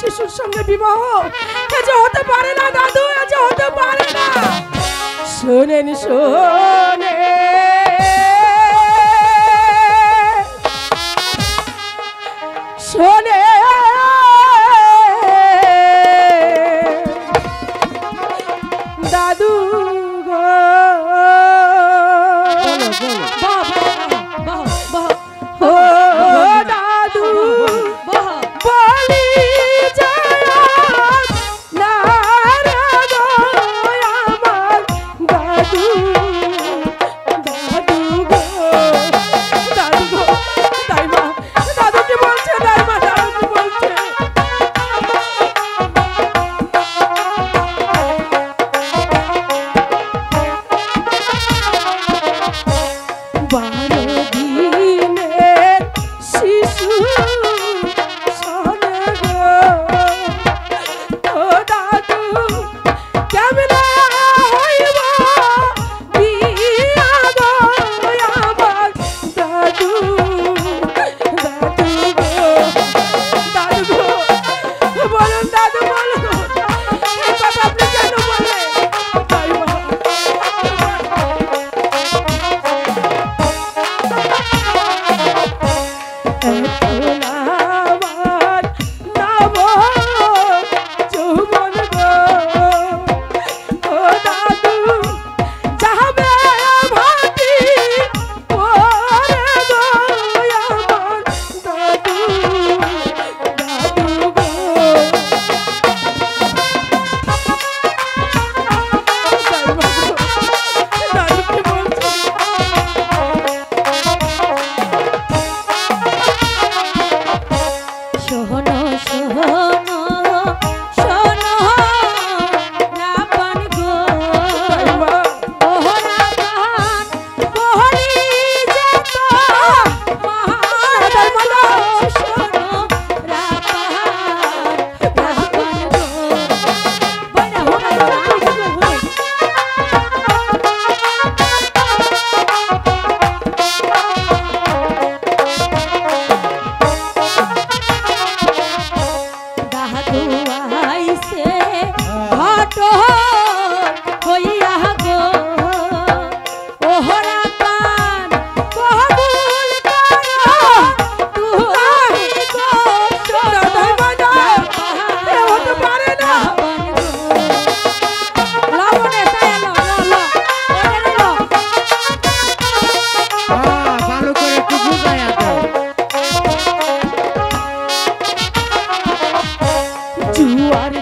শিশুর সঙ্গে বিবাহ এ যে হতে পারে না দাদু, এ যে হতে পারে না। শোনেন শোনে শোনে দাদু গো ও দাদু বলি যায় না রে গো আমার দাদু দাদু গো দাদু গো দাইমা দাদু কি বলছে, দাইমা দাদু কি বলছে? বারো দিনের শিশু শোনে গো ও দাদু কেমনে হইব বিয়া গো আমার দাদু দাদু গো দাদু গো বলুন দাদু বলুন এই কথা আপনি কেন বলেন? জুয়ার